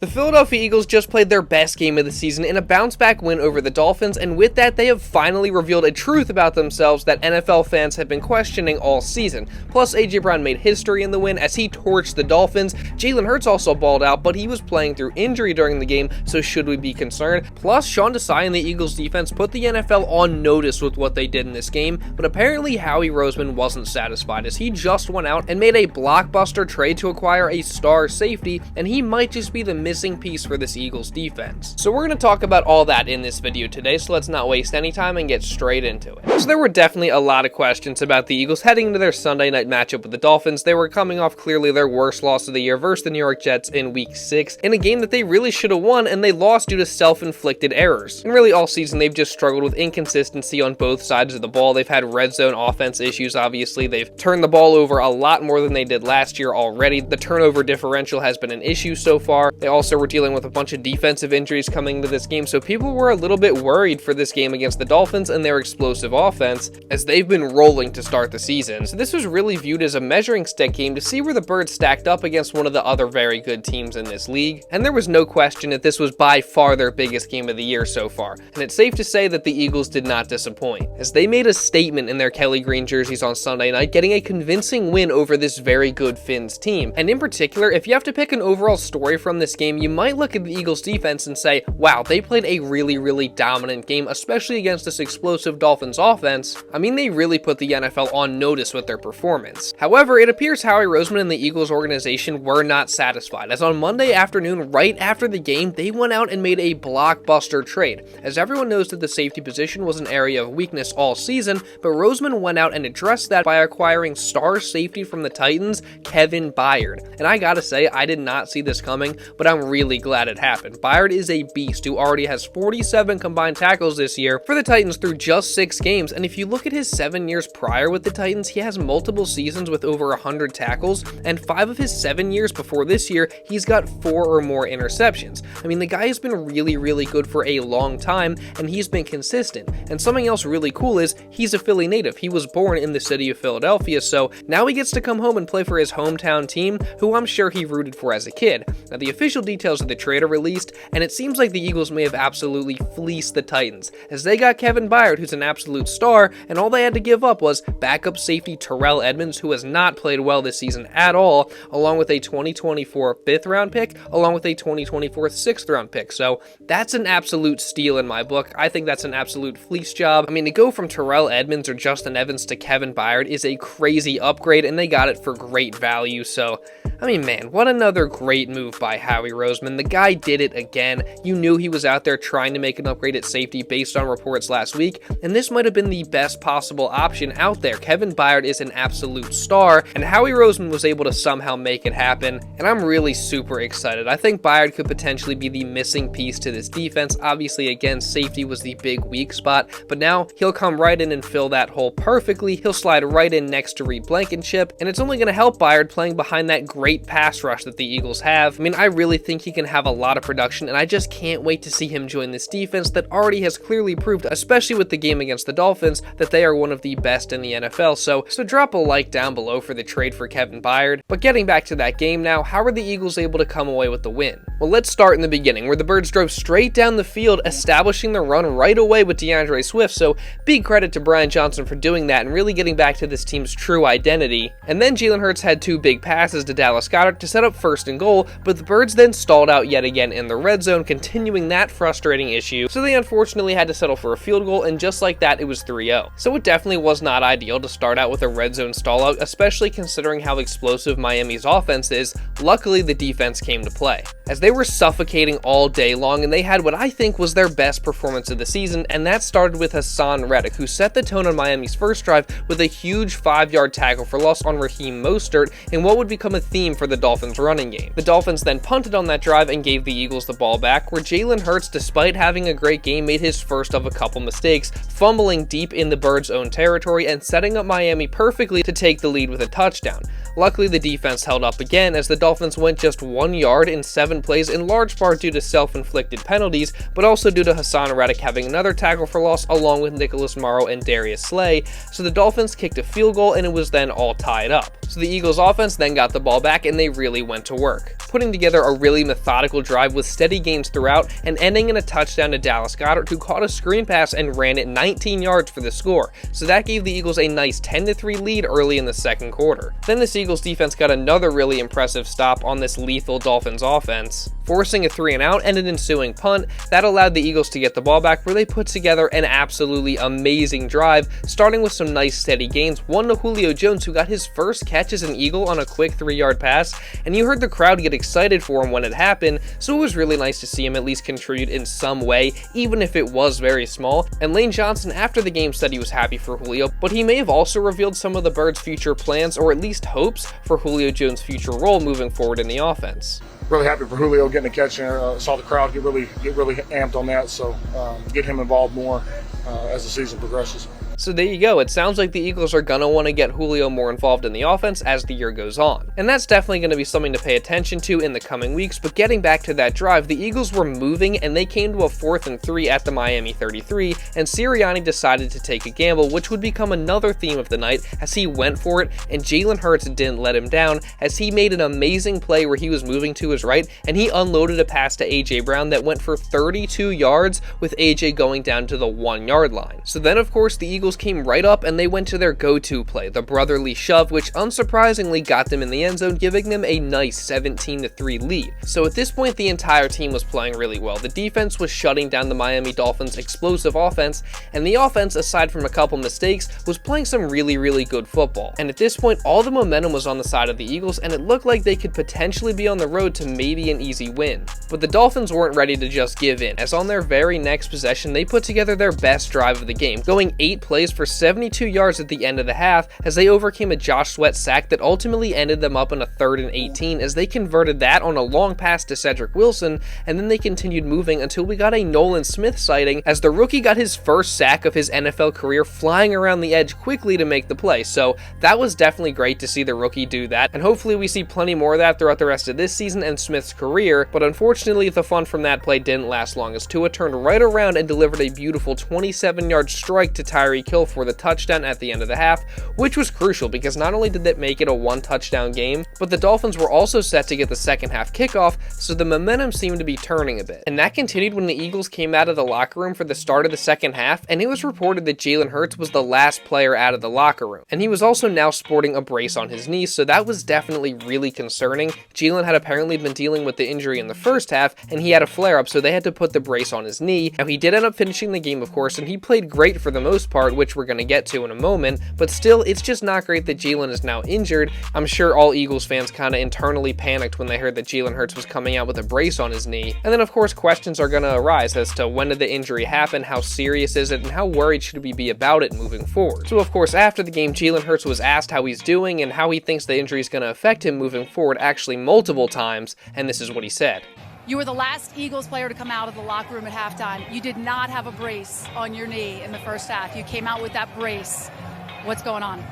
The Philadelphia Eagles just played their best game of the season in a bounce-back win over the Dolphins, and with that, they have finally revealed a truth about themselves that NFL fans have been questioning all season. Plus, A.J. Brown made history in the win as he torched the Dolphins. Jalen Hurts also balled out, but he was playing through injury during the game, so should we be concerned? Plus, Sean Desai and the Eagles defense put the NFL on notice with what they did in this game, but apparently Howie Roseman wasn't satisfied as he just went out and made a blockbuster trade to acquire a star safety, and he might just be the missing piece for this Eagles defense. So we're going to talk about all that in this video today, so let's not waste any time and get straight into it. So there were definitely a lot of questions about the Eagles heading into their Sunday night matchup with the Dolphins. They were coming off clearly their worst loss of the year versus the New York Jets in Week 6, in a game that they really should have won, and they lost due to self-inflicted errors. And really all season they've just struggled with inconsistency on both sides of the ball. They've had red zone offense issues, obviously. They've turned the ball over a lot more than they did last year already. The turnover differential has been an issue so far. They also were dealing with a bunch of defensive injuries coming into this game, so people were a little bit worried for this game against the Dolphins and their explosive offense, as they've been rolling to start the season. So this was really viewed as a measuring stick game to see where the Birds stacked up against one of the other very good teams in this league, and there was no question that this was by far their biggest game of the year so far, and it's safe to say that the Eagles did not disappoint, as they made a statement in their Kelly Green jerseys on Sunday night, getting a convincing win over this very good Finns team. And in particular, if you have to pick an overall story from this game, you might look at the Eagles defense and say, wow, they played a really dominant game, especially against this explosive Dolphins offense. I mean, they really put the NFL on notice with their performance. However, it appears Howie Roseman and the Eagles organization were not satisfied, as on Monday afternoon, right after the game, they went out and made a blockbuster trade. As everyone knows that the safety position was an area of weakness all season, but Roseman went out and addressed that by acquiring star safety from the Titans, Kevin Byard. And I gotta say, I did not see this coming, but I'm really glad it happened. Byard is a beast who already has 47 combined tackles this year for the Titans through just 6 games, and if you look at his 7 years prior with the Titans, he has multiple seasons with over 100 tackles, and 5 of his 7 years before this year, he's got 4 or more interceptions. I mean, the guy has been really good for a long time, and he's been consistent. And something else really cool is, he's a Philly native. He was born in the city of Philadelphia, so now he gets to come home and play for his hometown team, who I'm sure he rooted for as a kid. Now, the official details of the trade are released, and it seems like the Eagles may have absolutely fleeced the Titans, as they got Kevin Byard, who's an absolute star, and all they had to give up was backup safety Terrell Edmunds, who has not played well this season at all, along with a 2024 5th round pick, along with a 2024 6th round pick. So that's an absolute steal in my book. I think that's an absolute fleece job. I mean, to go from Terrell Edmunds or Justin Evans to Kevin Byard is a crazy upgrade, and they got it for great value. So I mean, man, what another great move by Howie Roseman. The guy did it again. You knew he was out there trying to make an upgrade at safety based on reports last week, and this might have been the best possible option out there. Kevin Byard is an absolute star, and Howie Roseman was able to somehow make it happen, and I'm really super excited. I think Byard could potentially be the missing piece to this defense. Obviously, again, safety was the big weak spot, but now he'll come right in and fill that hole perfectly. He'll slide right in next to Reed Blankenship, and it's only going to help Byard playing behind that great pass rush that the Eagles have. I mean, I really think he can have a lot of production, and I just can't wait to see him join this defense that already has clearly proved, especially with the game against the Dolphins, that they are one of the best in the NFL. So drop a like down below for the trade for Kevin Byard. But getting back to that game now, how were the Eagles able to come away with the win? Well, let's start in the beginning, where the Birds drove straight down the field, establishing the run right away with DeAndre Swift, so big credit to Brian Johnson for doing that and really getting back to this team's true identity. And then Jalen Hurts had 2 big passes to Dallas Goedert to set up 1st and goal, but the Birds then stalled out yet again in the red zone, continuing that frustrating issue, so they unfortunately had to settle for a field goal, and just like that, it was 3-0. So it definitely was not ideal to start out with a red zone stall out, especially considering how explosive Miami's offense is. Luckily, the defense came to play, as they were suffocating all day long, and they had what I think was their best performance of the season, and that started with Haason Reddick, who set the tone on Miami's first drive with a huge 5-yard tackle for loss on Raheem Mostert in what would become a theme for the Dolphins running game. The Dolphins then punted on that drive and gave the Eagles the ball back, where Jalen Hurts, despite having a great game, made his first of a couple mistakes, fumbling deep in the Birds' own territory and setting up Miami perfectly to take the lead with a touchdown. Luckily, the defense held up again as the Dolphins went just 1 yard in 7 plays, in large part due to self-inflicted penalties, but also due to Haason Reddick having another tackle for loss along with Nicholas Morrow and Darius Slay, so the Dolphins kicked a field goal and it was then all tied up. So the Eagles offense then got the ball back and they really went to work, putting together a really methodical drive with steady gains throughout and ending in a touchdown to Dallas Goedert, who caught a screen pass and ran it 19 yards for the score. So that gave the Eagles a nice 10-3 lead early in the second quarter. Then this Eagles defense got another really impressive stop on this lethal Dolphins offense, forcing a 3-and-out and an ensuing punt that allowed the Eagles to get the ball back, where they put together an absolutely amazing drive, starting with some nice steady gains, one to Julio Jones, who got his first catch as an Eagle on a quick 3-yard pass, and you heard the crowd get excited for him when it happened, so it was really nice to see him at least contribute in some way, even if it was very small. And Lane Johnson after the game said he was happy for Julio, but he may have also revealed some of the Birds' future plans, or at least hopes, for Julio Jones' future role moving forward in the offense. Really happy for Julio getting a catch there. Saw the crowd get really amped on that, so get him involved more as the season progresses. So there you go, it sounds like the Eagles are going to want to get Julio more involved in the offense as the year goes on. And that's definitely going to be something to pay attention to in the coming weeks, but getting back to that drive, the Eagles were moving and they came to a 4th and 3 at the Miami 33, and Sirianni decided to take a gamble, which would become another theme of the night as he went for it, and Jalen Hurts didn't let him down as he made an amazing play where he was moving to his right and he unloaded a pass to A.J. Brown that went for 32 yards with A.J. going down to the 1-yard line. So then of course the Eagles came right up and they went to their go-to play, the brotherly shove, which unsurprisingly got them in the end zone, giving them a nice 17-3 lead. So at this point the entire team was playing really well. The defense was shutting down the Miami Dolphins' explosive offense, and the offense, aside from a couple mistakes, was playing some really good football. And at this point all the momentum was on the side of the Eagles and it looked like they could potentially be on the road to maybe an easy win. But the Dolphins weren't ready to just give in, as on their very next possession they put together their best drive of the game, going 8 plays for 72 yards at the end of the half as they overcame a Josh Sweat sack that ultimately ended them up in a 3rd and 18 as they converted that on a long pass to Cedric Wilson, and then they continued moving until we got a Nolan Smith sighting as the rookie got his first sack of his NFL career, flying around the edge quickly to make the play. So that was definitely great to see the rookie do that, and hopefully we see plenty more of that throughout the rest of this season and Smith's career. But unfortunately the fun from that play didn't last long as Tua turned right around and delivered a beautiful 27-yard strike to Tyreek Hill for the touchdown at the end of the half, which was crucial because not only did that make it a 1-touchdown game, but the Dolphins were also set to get the second half kickoff, so the momentum seemed to be turning a bit. And that continued when the Eagles came out of the locker room for the start of the second half, and it was reported that Jalen Hurts was the last player out of the locker room. And he was also now sporting a brace on his knee, so that was definitely really concerning. Jalen had apparently been dealing with the injury in the first half, and he had a flare-up, so they had to put the brace on his knee. Now he did end up finishing the game, of course, and he played great for the most part, which we're going to get to in a moment, but still, it's just not great that Jalen is now injured. I'm sure all Eagles fans kind of internally panicked when they heard that Jalen Hurts was coming out with a brace on his knee. And then of course questions are going to arise as to when did the injury happen, how serious is it, and how worried should we be about it moving forward. So of course after the game, Jalen Hurts was asked how he's doing and how he thinks the injury is going to affect him moving forward, actually multiple times, and this is what he said. You were the last Eagles player to come out of the locker room at halftime. You did not have a brace on your knee in the first half. You came out with that brace. What's going on?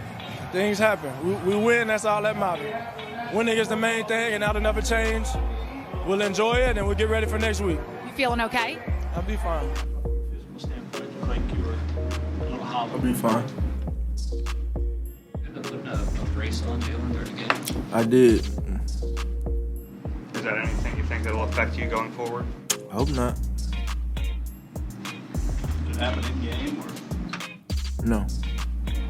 Things happen. We win, that's all that matters. Winning is the main thing, and now that never change. We'll enjoy it, and we'll get ready for next week. You feeling okay? I'll be fine. I'll be fine. You've been putting a brace on Jalen Hurts again. I did. Is that anything you think that will affect you going forward? I hope not. Did it happen in game or? No.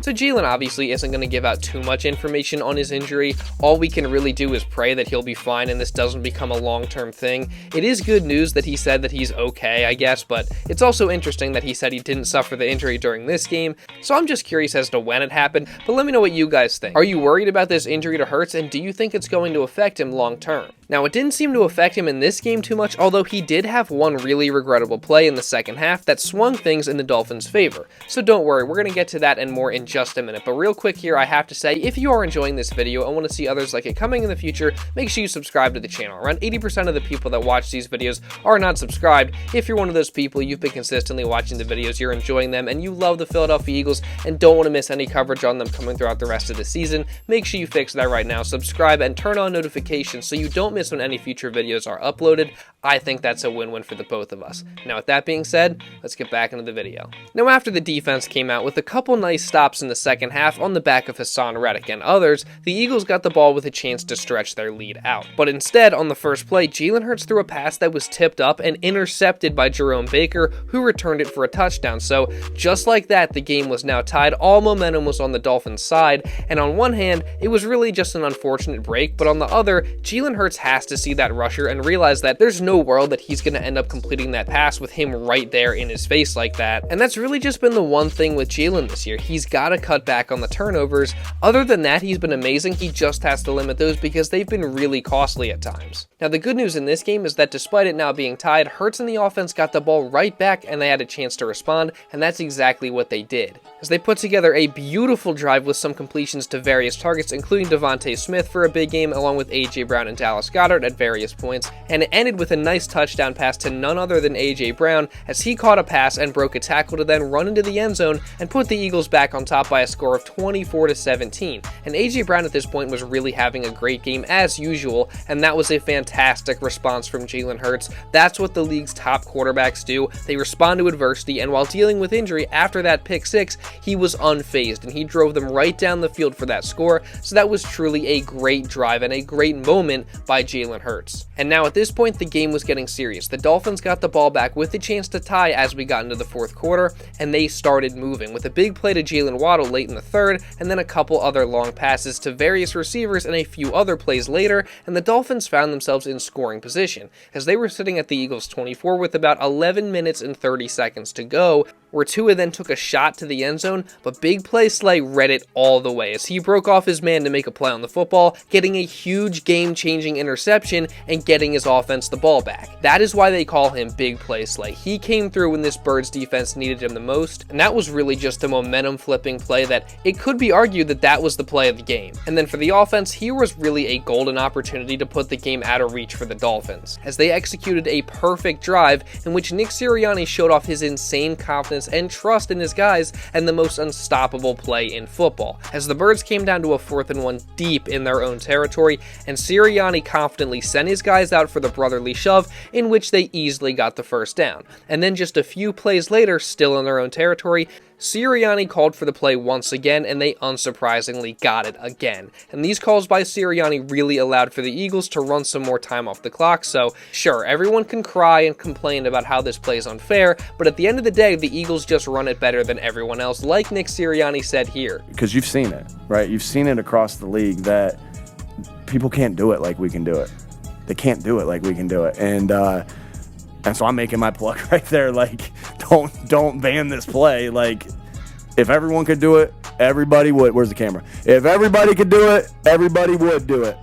So Jalen obviously isn't going to give out too much information on his injury. All we can really do is pray that he'll be fine and this doesn't become a long-term thing. It is good news that he said that he's okay, I guess, but it's also interesting that he said he didn't suffer the injury during this game. So I'm just curious as to when it happened, but let me know what you guys think. Are you worried about this injury to Hurts, and do you think it's going to affect him long-term? Now, it didn't seem to affect him in this game too much, although he did have one really regrettable play in the second half that swung things in the Dolphins' favor. So don't worry, we're going to get to that and more in just a minute. But real quick here, I have to say, if you are enjoying this video and want to see others like it coming in the future, make sure you subscribe to the channel. Around 80% of the people that watch these videos are not subscribed. If you're one of those people, you've been consistently watching the videos, you're enjoying them, and you love the Philadelphia Eagles and don't want to miss any coverage on them coming throughout the rest of the season, make sure you fix that right now. Subscribe and turn on notifications so you don't miss when any future videos are uploaded. I think that's a win-win for the both of us. Now, with that being said, let's get back into the video. Now, after the defense came out with a couple nice stops in the second half on the back of Haason Reddick and others, the Eagles got the ball with a chance to stretch their lead out. But instead, on the first play, Jalen Hurts threw a pass that was tipped up and intercepted by Jerome Baker, who returned it for a touchdown. So, just like that, the game was now tied. All momentum was on the Dolphins' side, and on one hand, it was really just an unfortunate break, but on the other, Jalen Hurts has to see that rusher and realize that there's no world that he's going to end up completing that pass with him right there in his face like that. And that's really just been the one thing with Jalen this year. He's got to cut back on the turnovers. Other than that, he's been amazing. He just has to limit those because they've been really costly at times. Now, the good news in this game is that despite it now being tied, Hurts and the offense got the ball right back and they had a chance to respond, and that's exactly what they did, as they put together a beautiful drive with some completions to various targets, including DeVonta Smith for a big game, along with A.J. Brown and Dallas Goedert at various points, and it ended with a nice touchdown pass to none other than A.J. Brown, as he caught a pass and broke a tackle to then run into the end zone and put the Eagles back on top by a score of 24-17. And A.J. Brown at this point was really having a great game as usual, and that was a fantastic response from Jalen Hurts. That's what the league's top quarterbacks do. They respond to adversity, and while dealing with injury after that pick six, he was unfazed, and he drove them right down the field for that score. So that was truly a great drive and a great moment by Jalen Hurts. And now at this point, the game was getting serious. The Dolphins got the ball back with a chance to tie as we got into the fourth quarter, and they started moving with a big play to Jalen Waddle late in the third, and then a couple other long passes to various receivers and a few other plays later, and the Dolphins found themselves in scoring position, as they were sitting at the Eagles' 24 with about 11 minutes and 30 seconds to go, where Tua then took a shot to the end zone, but big play Slay read it all the way as he broke off his man to make a play on the football, getting a huge game-changing interception and getting his offense the ball back. That is why they call him Big Play Slay. He came through when this Birds defense needed him the most, and that was really just a momentum-flipping play that it could be argued that that was the play of the game. And then for the offense, here was really a golden opportunity to put the game out of reach for the Dolphins, as they executed a perfect drive in which Nick Sirianni showed off his insane confidence and trust in his guys and the most unstoppable play in football, as the Birds came down to a 4th and 1 deep in their own territory, and Sirianni confidently sent his guys out for the brotherly shove, in which they easily got the first down. And then just a few plays later, still in their own territory, Sirianni called for the play once again, and they unsurprisingly got it again. And these calls by Sirianni really allowed for the Eagles to run some more time off the clock. So sure, everyone can cry and complain about how this play is unfair, but at the end of the day, the Eagles just run it better than everyone else, like Nick Sirianni said here. Because you've seen it, right? You've seen it across the league that people can't do it like we can do it. They can't do it like we can do it. And so I'm making my plug right there. Like, don't ban this play. Like, if everyone could do it, everybody would. Where's the camera? If everybody could do it, everybody would do it.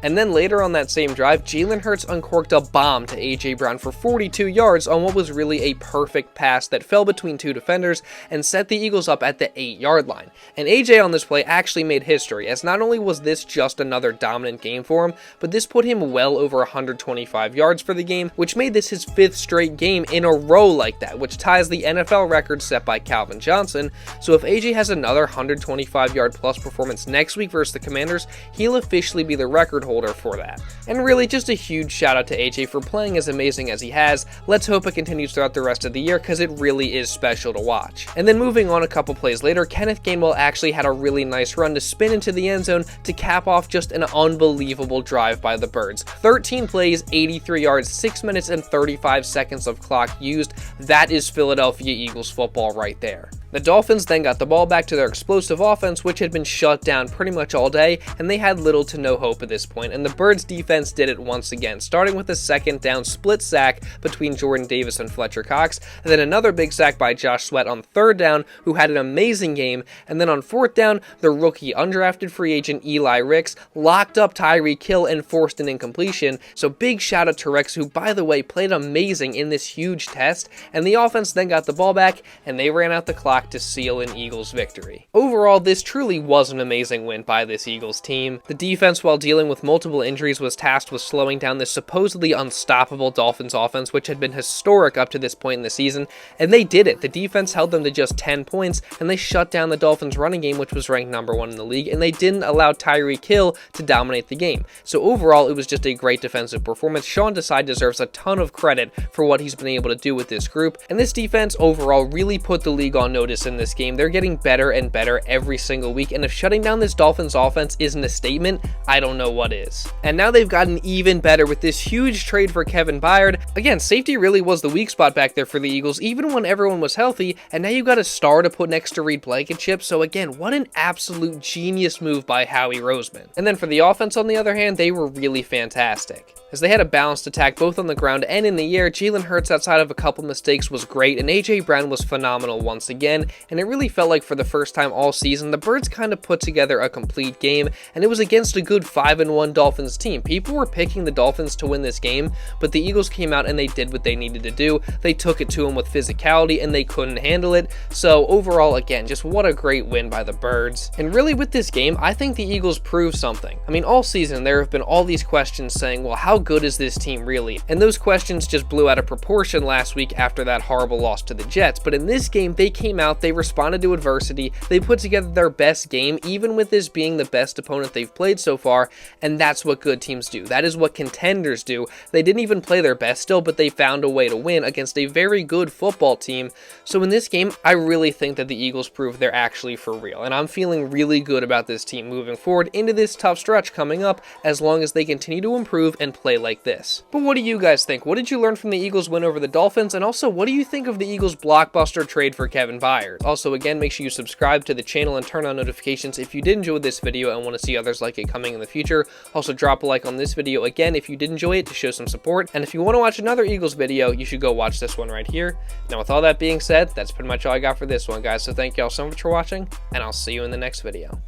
And then later on that same drive, Jalen Hurts uncorked a bomb to A.J. Brown for 42 yards on what was really a perfect pass that fell between two defenders and set the Eagles up at the 8-yard line. And A.J. on this play actually made history, as not only was this just another dominant game for him, but this put him well over 125 yards for the game, which made this his 5th straight game in a row like that, which ties the NFL record set by Calvin Johnson. So if A.J. has another 125-yard plus performance next week versus the Commanders, he'll officially be the record holder for that. And really, just a huge shout out to AJ for playing as amazing as he has. Let's hope it continues throughout the rest of the year, because it really is special to watch. And then moving on a couple plays later, Kenneth Gainwell actually had a really nice run to spin into the end zone to cap off just an unbelievable drive by the Birds. 13 plays, 83 yards, 6 minutes and 35 seconds of clock used. That is Philadelphia Eagles football right there. The Dolphins then got the ball back to their explosive offense, which had been shut down pretty much all day, and they had little to no hope at this point, and the Birds defense did it once again, starting with a second down split sack between Jordan Davis and Fletcher Cox, and then another big sack by Josh Sweat on third down, who had an amazing game, and then on fourth down, the rookie undrafted free agent Eli Ricks locked up Tyreek Hill and forced an incompletion. So big shout out to Ricks, who by the way played amazing in this huge test, and the offense then got the ball back and they ran out the clock to seal an Eagles victory. Overall, this truly was an amazing win by this Eagles team. The defense, while dealing with multiple injuries, was tasked with slowing down this supposedly unstoppable Dolphins offense, which had been historic up to this point in the season, and they did it. The defense held them to just 10 points, and they shut down the Dolphins running game, which was ranked number 1 in the league, and they didn't allow Tyreek Hill to dominate the game. So overall, it was just a great defensive performance. Sean Desai deserves a ton of credit for what he's been able to do with this group, and this defense overall really put the league on notice in this game. They're getting better and better every single week, and if shutting down this Dolphins offense isn't a statement, I don't know what is. And now they've gotten even better with this huge trade for Kevin Byard. Again, safety really was the weak spot back there for the Eagles, even when everyone was healthy, and now you've got a star to put next to Reed Blankenship. So again, what an absolute genius move by Howie Roseman. And then for the offense, on the other hand, they were really fantastic, as they had a balanced attack both on the ground and in the air. Jalen Hurts, outside of a couple mistakes, was great, and A.J. Brown was phenomenal once again, and it really felt like for the first time all season, the Birds kind of put together a complete game, and it was against a good 5-1 Dolphins team. People were picking the Dolphins to win this game, but the Eagles came out and they did what they needed to do. They took it to them with physicality, and they couldn't handle it. So overall, again, just what a great win by the Birds. And really with this game, I think the Eagles proved something. I mean, all season there have been all these questions saying, well, how good is this team really? And those questions just blew out of proportion last week after that horrible loss to the Jets. But in this game, they came out, they responded to adversity, they put together their best game, even with this being the best opponent they've played so far, and that's what good teams do. That is what contenders do. They didn't even play their best still, but they found a way to win against a very good football team. So in this game, I really think that the Eagles proved they're actually for real, and I'm feeling really good about this team moving forward into this tough stretch coming up, as long as they continue to improve and play like this. But what do you guys think? What did you learn from the Eagles win over the Dolphins? And also, what do you think of the Eagles blockbuster trade for Kevin Byard? Also, again, make sure you subscribe to the channel and turn on notifications if you did enjoy this video and want to see others like it coming in the future. Also, drop a like on this video again if you did enjoy it to show some support. And if you want to watch another Eagles video, you should go watch this one right here. Now, with all that being said, that's pretty much all I got for this one, guys. So thank you all so much for watching, and I'll see you in the next video.